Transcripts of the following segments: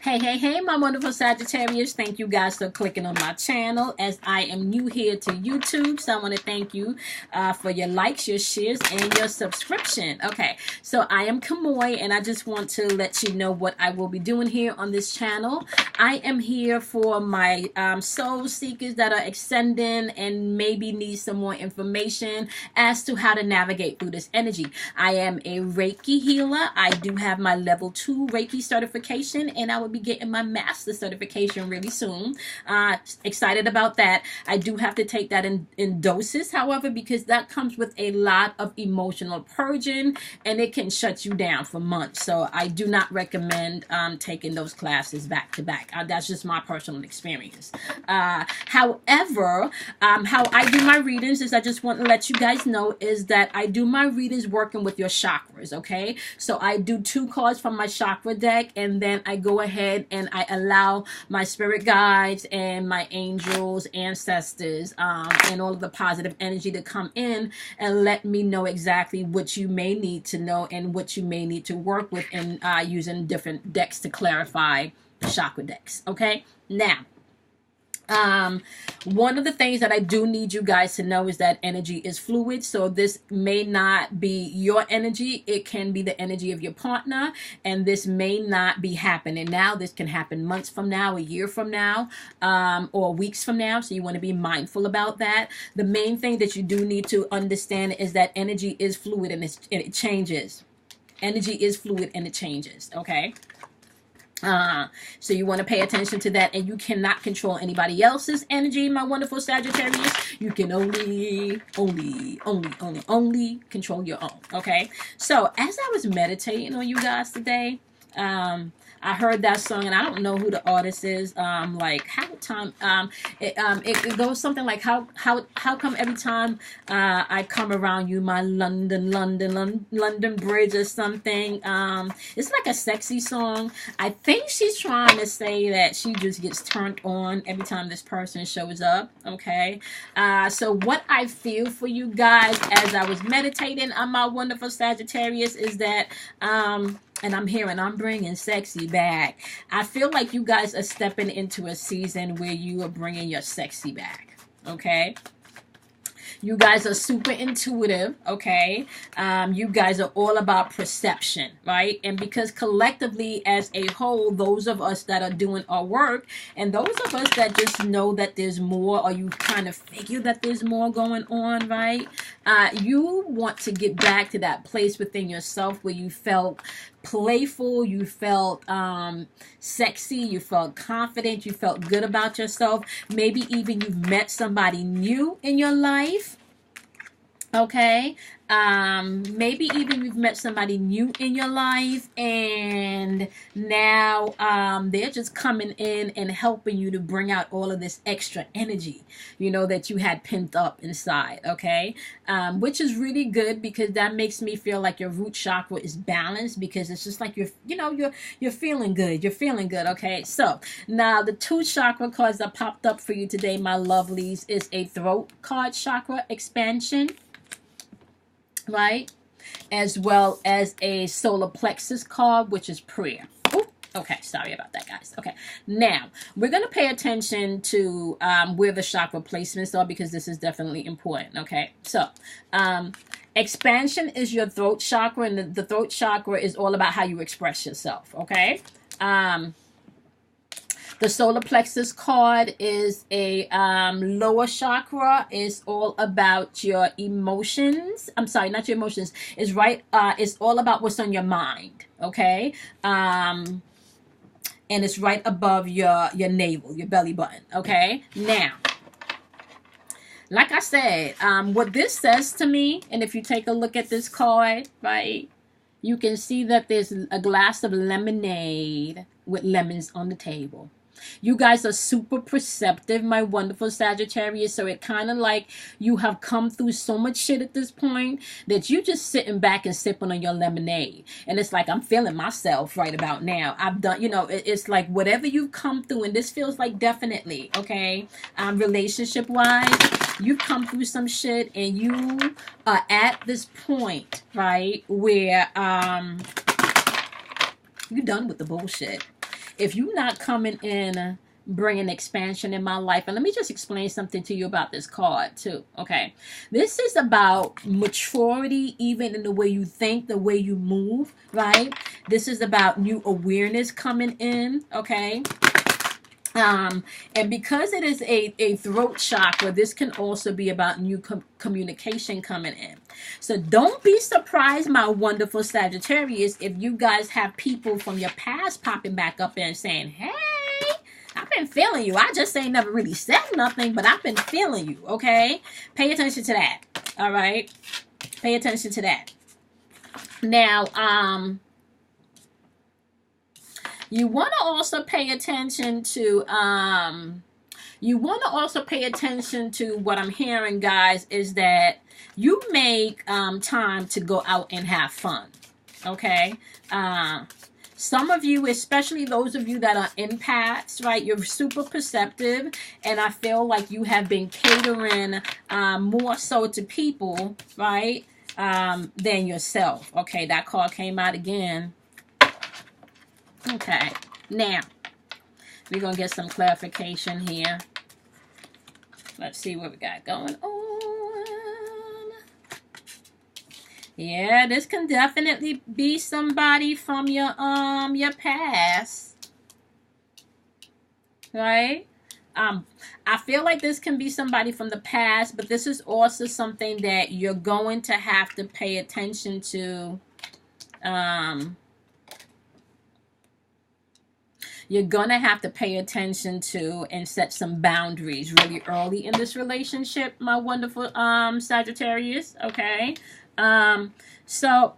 Hey, my wonderful Sagittarius. Thank you guys for clicking on my channel as I am new here to YouTube. So I want to thank you for your likes, your shares, and your subscription. Okay, so I am Kamoy, and I just want to let you know what I will be doing here on this channel. I am here for my soul seekers that are ascending and maybe need some more information as to how to navigate through this energy. I am a Reiki healer. I do have my level 2 Reiki certification, and I will be getting my master certification really soon. Excited about that. I do have to take that in doses, however, because that comes with a lot of emotional purging, and it can shut you down for months. So I do not recommend taking those classes back to back. That's just my personal experience. However, how I do my readings is I just want to let you guys know is that I do my readings working with your chakras, okay? So I do 2 cards from my chakra deck, and then I go ahead and I allow my spirit guides and my angels, ancestors, and all of the positive energy to come in and let me know exactly what you may need to know and what you may need to work with in using different decks to clarify the chakra decks, okay? Now, one of the things that I do need you guys to know is that energy is fluid. So this may not be your energy. It can be the energy of your partner, and this may not be happening now. This can happen months from now, a year from now, or weeks from now. So you want to be mindful about that. The main thing that you do need to understand is that energy is fluid and it changes. Energy is fluid and it changes. Okay. So you want to pay attention to that, and you cannot control anybody else's energy, my wonderful Sagittarius. You can only control your own. Okay. So as I was meditating on you guys today, I heard that song, and I don't know who the artist is. Like it goes something like how come every time I come around you, my London Bridge or something. It's like a sexy song. I think she's trying to say that she just gets turned on every time this person shows up. Okay. So what I feel for you guys as I was meditating on my wonderful Sagittarius is that and I'm bringing sexy back. I feel like you guys are stepping into a season where you are bringing your sexy back. Okay. You guys are super intuitive, okay? You guys are all about perception, right? And because collectively as a whole, those of us that are doing our work and those of us that just know that there's more, or you kind of figure that there's more going on, right? You want to get back to that place within yourself where you felt playful, you felt sexy, you felt confident, you felt good about yourself. Maybe even you've met somebody new in your life. Okay. Maybe even you've met somebody new in your life, and now they're just coming in and helping you to bring out all of this extra energy, you know, that you had pent up inside. Okay. Which is really good, because that makes me feel like your root chakra is balanced, because it's just like you're feeling good. You're feeling good. Okay. So now the 2 chakra cards that popped up for you today, my lovelies, is a throat card chakra expansion, right, as well as a solar plexus card, which is prayer. Ooh, okay, sorry about that, guys. Okay, now we're going to pay attention to where the chakra placements are, because this is definitely important. Okay, so expansion is your throat chakra, and the throat chakra is all about how you express yourself. Okay. The solar plexus card is a lower chakra. It's all about your emotions. I'm sorry, not your emotions. It's right. It's all about what's on your mind. Okay. And it's right above your navel, your belly button. Okay. Now, like I said, what this says to me, and if you take a look at this card, right, you can see that there's a glass of lemonade with lemons on the table. You guys are super perceptive, my wonderful Sagittarius. So it kind of like you have come through so much shit at this point that you just sitting back and sipping on your lemonade. And it's like, I'm feeling myself right about now. I've done, it's like whatever you've come through. And this feels like definitely, okay, relationship wise, you've come through some shit, and you are at this point, right, where you're done with the bullshit. if you're not coming in bringing expansion in my life. And let me just explain something to you about this card too. Okay, this is about maturity, even in the way you think, the way you move, right? This is about new awareness coming in. Okay, and because it is a throat chakra, this can also be about new communication coming in. So don't be surprised, my wonderful Sagittarius, if you guys have people from your past popping back up and saying, hey, I've been feeling you. I just ain't never really said nothing, but I've been feeling you. Okay, pay attention to that. All right, pay attention to that. Now, you want to also pay attention to what I'm hearing, guys, is that you make time to go out and have fun. Okay, some of you, especially those of you that are empaths, right, you're super perceptive, and I feel like you have been catering more so to people, right, than yourself. Okay, that card came out again. Okay, now we're gonna get some clarification here. Let's see what we got going on. Yeah, this can definitely be somebody from your past, right? I feel like this can be somebody from the past, but this is also something that you're going to have to pay attention to. You're gonna have to pay attention to and set some boundaries really early in this relationship, my wonderful Sagittarius. Okay, so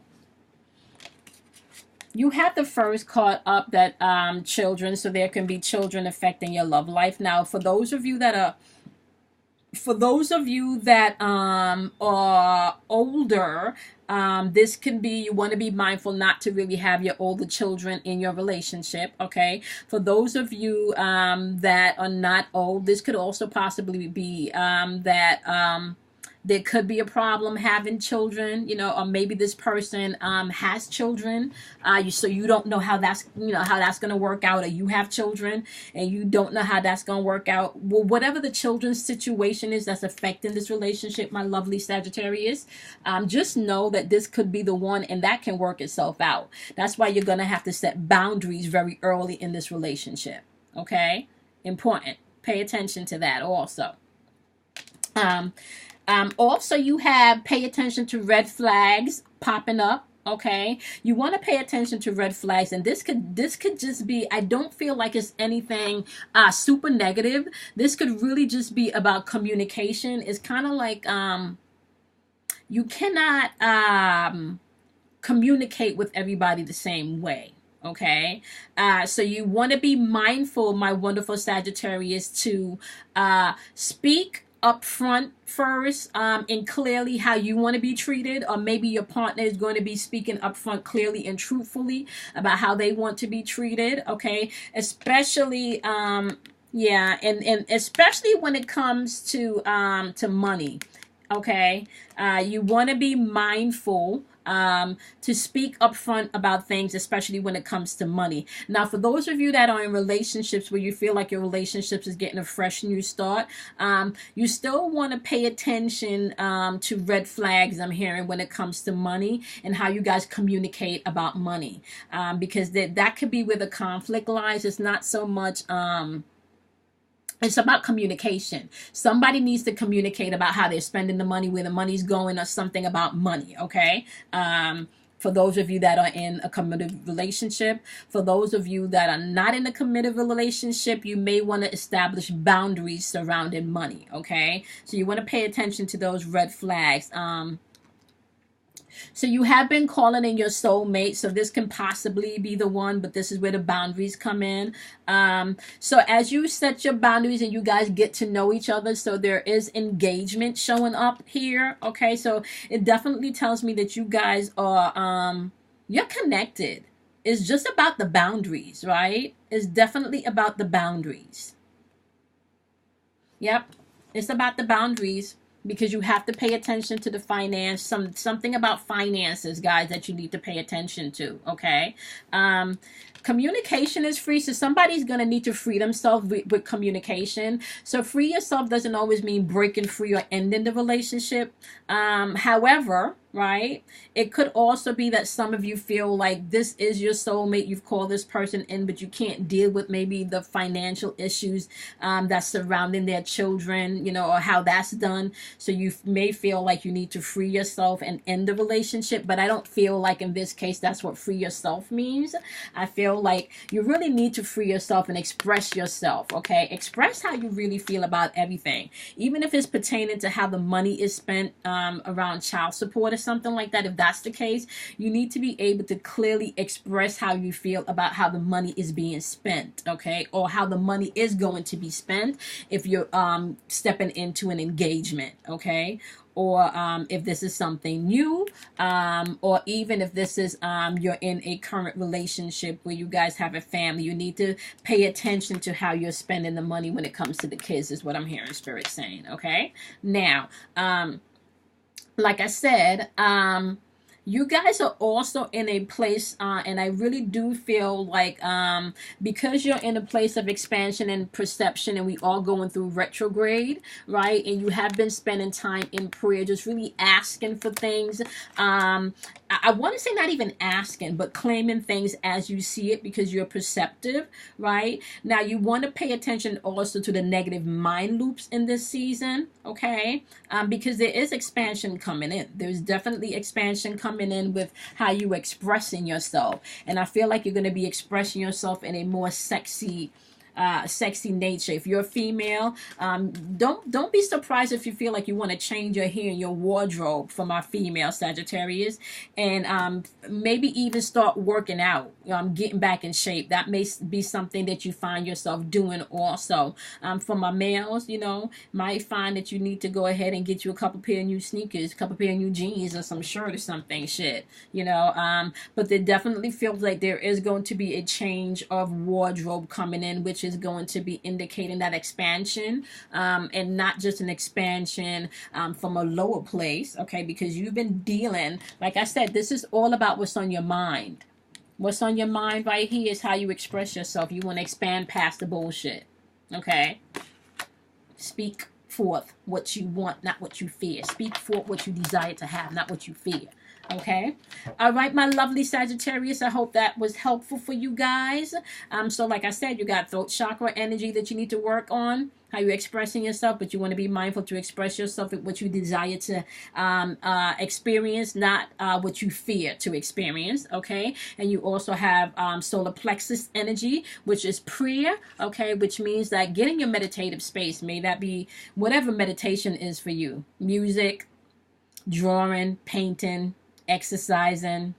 you have the first card up, that children, so there can be children affecting your love life. Now, for those of you that are older, this can be, you want to be mindful not to really have your older children in your relationship. Okay, for those of you that are not old, this could also possibly be that there could be a problem having children, you know, or maybe this person has children, so you don't know how that's going to work out, or you have children and you don't know how that's going to work out. Well, whatever the children's situation is that's affecting this relationship, my lovely Sagittarius, just know that this could be the one, and that can work itself out. That's why you're going to have to set boundaries very early in this relationship. Okay, important. Pay attention to that also. Also, you have pay attention to red flags popping up. Okay, you want to pay attention to red flags, and this could just be, I don't feel like it's anything super negative. This could really just be about communication. It's kind of like you cannot communicate with everybody the same way. Okay, so you want to be mindful, my wonderful Sagittarius, to speak up front first, and clearly how you want to be treated, or maybe your partner is going to be speaking up front clearly and truthfully about how they want to be treated. Okay, especially yeah, and especially when it comes to money. Okay, you want to be mindful to speak upfront about things, especially when it comes to money. Now, for those of you that are in relationships where you feel like your relationships is getting a fresh new start, you still want to pay attention to red flags I'm hearing when it comes to money and how you guys communicate about money, because that could be where the conflict lies. It's not so much it's about communication. Somebody needs to communicate about how they're spending the money, where the money's going, or something about money. Okay, for those of you that are in a committed relationship, for those of you that are not in a committed relationship, you may want to establish boundaries surrounding money. Okay, so you want to pay attention to those red flags. So you have been calling in your soulmate, so this can possibly be the one, but this is where the boundaries come in. So as you set your boundaries and you guys get to know each other, so there is engagement showing up here. Okay, so it definitely tells me that you guys are you're connected. It's just about the boundaries, right? It's definitely about the boundaries. Yep, it's about the boundaries. because you have to pay attention to the finance, something about finances, guys, that you need to pay attention to. Okay. Communication is free, so somebody's gonna need to free themselves with communication. So free yourself doesn't always mean breaking free or ending the relationship. However, right, it could also be that some of you feel like this is your soulmate. You've called this person in, but you can't deal with maybe the financial issues that's surrounding their children, or how that's done. So you may feel like you need to free yourself and end the relationship, but I don't feel like in this case that's what free yourself means. I feel like you really need to free yourself and express yourself. Okay, express how you really feel about everything, even if it's pertaining to how the money is spent around child support or something like that. If that's the case, you need to be able to clearly express how you feel about how the money is being spent, okay, or how the money is going to be spent if you're stepping into an engagement, okay, or if this is something new, or even if this is you're in a current relationship where you guys have a family. You need to pay attention to how you're spending the money when it comes to the kids, is what I'm hearing Spirit saying. Okay, now like I said, you guys are also in a place, and I really do feel like because you're in a place of expansion and perception, and we all going through retrograde, right? And you have been spending time in prayer, just really asking for things. I want to say not even asking, but claiming things as you see it, because you're perceptive, right? Now you want to pay attention also to the negative mind loops in this season, okay? Because there is expansion coming in. There's definitely expansion coming in with how you expressing yourself. And I feel like you're going to be expressing yourself in a more sexy nature. If you're a female, don't be surprised if you feel like you want to change your hair and your wardrobe for my female Sagittarius, and maybe even start working out, getting back in shape. That may be something that you find yourself doing also. For my males, might find that you need to go ahead and get you a couple pair of new sneakers, a couple pair of new jeans, or some shirt or something, but there definitely feels like there is going to be a change of wardrobe coming in, which is going to be indicating that expansion, and not just an expansion from a lower place, okay? Because you've been dealing, like I said, this is all about what's on your mind. What's on your mind right here is how you express yourself. You want to expand past the bullshit, okay? Speak forth what you want, not what you fear. Speak forth what you desire to have, not what you fear. Okay. All right, my lovely Sagittarius. I hope that was helpful for you guys. So like I said, you got throat chakra energy that you need to work on, how you're expressing yourself, but you want to be mindful to express yourself with what you desire to experience, not what you fear to experience. Okay. And you also have solar plexus energy, which is prayer. Okay. Which means that get in your meditative space. May that be whatever meditation is for you. Music, drawing, painting, exercising,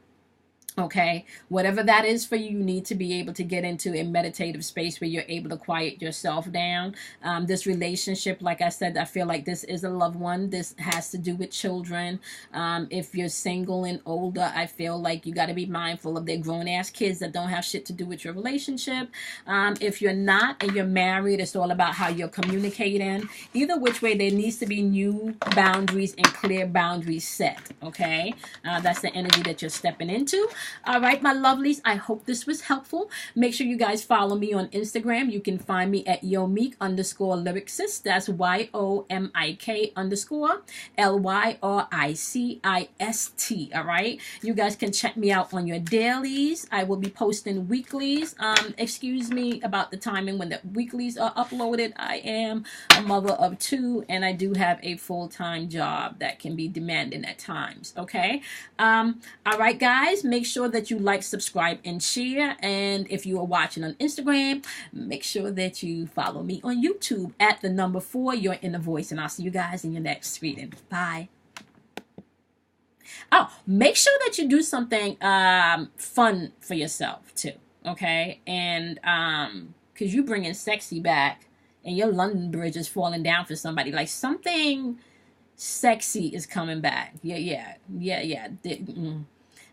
okay, whatever that is for you, you need to be able to get into a meditative space where you're able to quiet yourself down. This relationship, like I said, I feel like this is a loved one. This has to do with children. If you're single and older, I feel like you got to be mindful of their grown-ass kids that don't have shit to do with your relationship. If you're not and you're married, it's all about how you're communicating. Either which way, there needs to be new boundaries and clear boundaries set, okay? That's the energy that you're stepping into. All right, my lovelies, I hope this was helpful. Make sure you guys follow me on Instagram. You can find me at Yomik_Lyricist. That's YOMIK_LYRICIST. All right, you guys can check me out on your dailies. I will be posting weeklies. Excuse me about the timing when the weeklies are uploaded. I am a mother of two, and I do have a full-time job that can be demanding at times. Okay. All right, guys, make sure that you like, subscribe, and share. And if you are watching on Instagram, make sure that you follow me on YouTube at the number 4, Your Inner Voice. And I'll see you guys in your next reading. Bye. Oh, make sure that you do something fun for yourself too. Okay. And because you bringing sexy back, and your London Bridge is falling down for somebody, like something sexy is coming back. Yeah.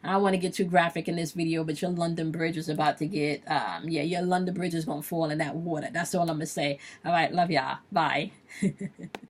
I don't want to get too graphic in this video, but your London Bridge is about to get, your London Bridge is going to fall in that water. That's all I'm going to say. All right, love y'all. Bye.